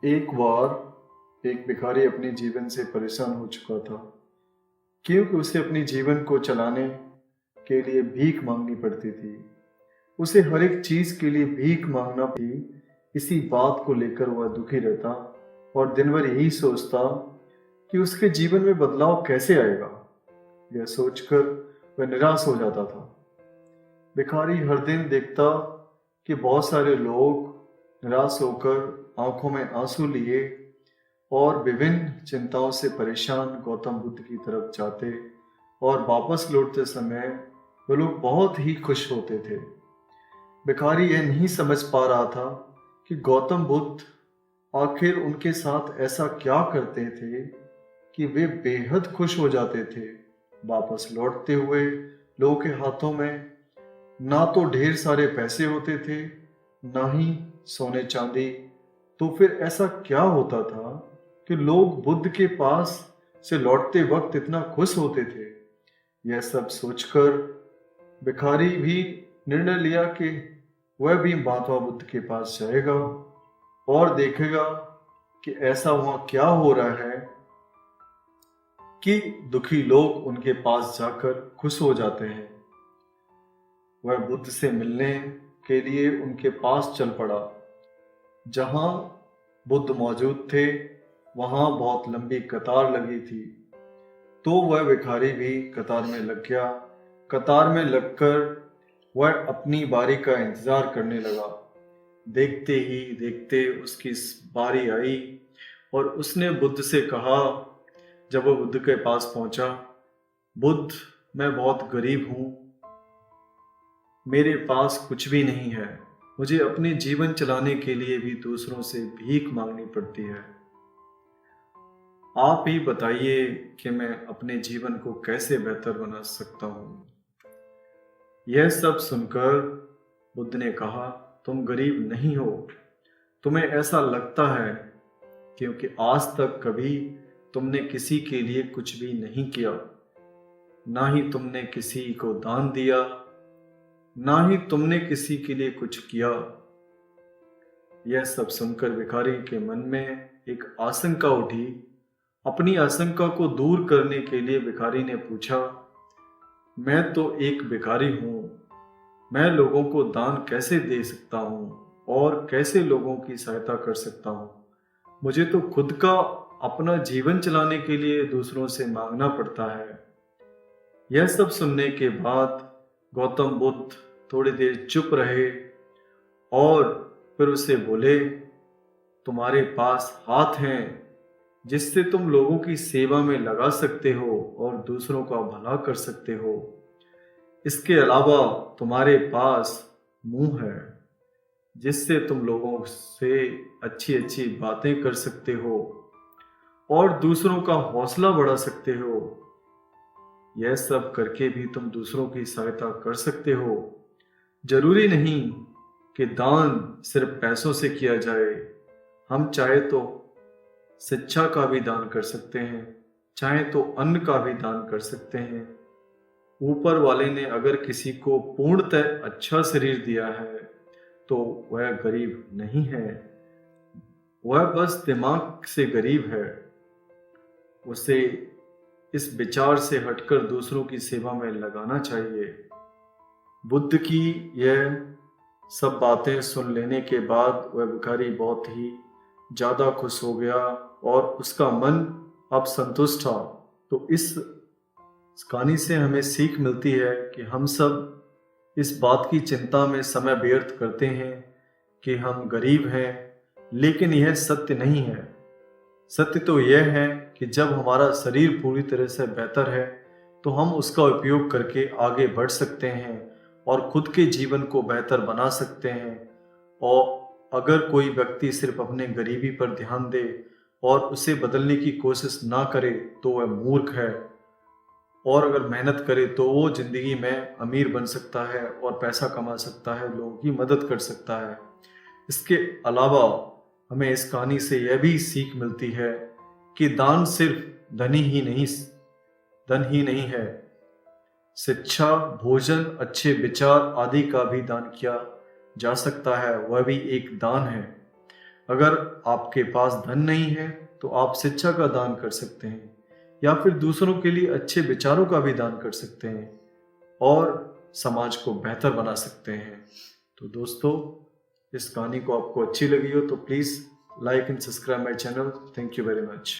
एक बार एक भिखारी अपने जीवन से परेशान हो चुका था, क्योंकि उसे अपने जीवन को चलाने के लिए भीख मांगनी पड़ती थी। उसे हर एक चीज के लिए भीख मांगना थी। इसी बात को लेकर वह दुखी रहता और दिन भर यही सोचता कि उसके जीवन में बदलाव कैसे आएगा। यह सोचकर वह निराश हो जाता था। भिखारी हर दिन देखता कि बहुत सारे लोग निराश होकर आंखों में आंसू लिए और विभिन्न चिंताओं से परेशान गौतम बुद्ध की तरफ जाते, और वापस लौटते समय वे लोग बहुत ही खुश होते थे। भिखारी यह नहीं समझ पा रहा था कि गौतम बुद्ध आखिर उनके साथ ऐसा क्या करते थे कि वे बेहद खुश हो जाते थे। वापस लौटते हुए लोगों के हाथों में ना तो ढेर सारे पैसे होते थे, ना ही सोने चांदी। तो फिर ऐसा क्या होता था कि लोग बुद्ध के पास से लौटते वक्त इतना खुश होते थे। यह सब सोचकर भिखारी भी निर्णय लिया कि वह भी महात्मा बुद्ध के पास जाएगा और देखेगा कि ऐसा वहां क्या हो रहा है कि दुखी लोग उनके पास जाकर खुश हो जाते हैं। वह बुद्ध से मिलने के लिए उनके पास चल पड़ा। जहां बुद्ध मौजूद थे वहां बहुत लंबी कतार लगी थी, तो वह भिखारी भी कतार में लग गया। कतार में लगकर वह अपनी बारी का इंतजार करने लगा। देखते ही देखते उसकी बारी आई और उसने बुद्ध से कहा, जब वह बुद्ध के पास पहुंचा, बुद्ध, मैं बहुत गरीब हूं, मेरे पास कुछ भी नहीं है। मुझे अपने जीवन चलाने के लिए भी दूसरों से भीख मांगनी पड़ती है। आप ही बताइए कि मैं अपने जीवन को कैसे बेहतर बना सकता हूँ। यह सब सुनकर बुद्ध ने कहा, तुम गरीब नहीं हो, तुम्हें ऐसा लगता है क्योंकि आज तक कभी तुमने किसी के लिए कुछ भी नहीं किया, ना ही तुमने किसी को दान दिया, ना ही तुमने किसी के लिए कुछ किया। यह सब सुनकर भिखारी के मन में एक आशंका उठी। अपनी आशंका को दूर करने के लिए भिखारी ने पूछा, मैं तो एक भिखारी हूं, मैं लोगों को दान कैसे दे सकता हूं और कैसे लोगों की सहायता कर सकता हूं। मुझे तो खुद का अपना जीवन चलाने के लिए दूसरों से मांगना पड़ता है। यह सब सुनने के बाद गौतम बुद्ध थोड़ी देर चुप रहे और फिर उसे बोले, तुम्हारे पास हाथ हैं जिससे तुम लोगों की सेवा में लगा सकते हो और दूसरों का भला कर सकते हो। इसके अलावा तुम्हारे पास मुंह है जिससे तुम लोगों से अच्छी अच्छी बातें कर सकते हो और दूसरों का हौसला बढ़ा सकते हो। यह सब करके भी तुम दूसरों की सहायता कर सकते हो। जरूरी नहीं कि दान सिर्फ पैसों से किया जाए। हम चाहे तो शिक्षा का भी दान कर सकते हैं, चाहे तो अन्न का भी दान कर सकते हैं। ऊपर वाले ने अगर किसी को पूर्णतः अच्छा शरीर दिया है तो वह गरीब नहीं है, वह बस दिमाग से गरीब है। उसे इस विचार से हटकर दूसरों की सेवा में लगाना चाहिए। बुद्ध की यह सब बातें सुन लेने के बाद वह भिखारी बहुत ही ज्यादा खुश हो गया और उसका मन अब संतुष्ट था। तो इस कहानी से हमें सीख मिलती है कि हम सब इस बात की चिंता में समय व्यर्थ करते हैं कि हम गरीब हैं, लेकिन यह सत्य नहीं है। सत्य तो यह है कि जब हमारा शरीर पूरी तरह से बेहतर है तो हम उसका उपयोग करके आगे बढ़ सकते हैं और खुद के जीवन को बेहतर बना सकते हैं। और अगर कोई व्यक्ति सिर्फ अपने गरीबी पर ध्यान दे और उसे बदलने की कोशिश ना करे तो वह मूर्ख है, और अगर मेहनत करे तो वो जिंदगी में अमीर बन सकता है और पैसा कमा सकता है, लोगों की मदद कर सकता है। इसके अलावा हमें इस कहानी से यह भी सीख मिलती है कि दान सिर्फ धन ही नहीं है। शिक्षा, भोजन, अच्छे विचार आदि का भी दान किया जा सकता है, वह भी एक दान है। अगर आपके पास धन नहीं है तो आप शिक्षा का दान कर सकते हैं या फिर दूसरों के लिए अच्छे विचारों का भी दान कर सकते हैं और समाज को बेहतर बना सकते हैं। तो दोस्तों, इस कहानी को आपको अच्छी लगी हो तो please like and subscribe my channel. Thank you very much.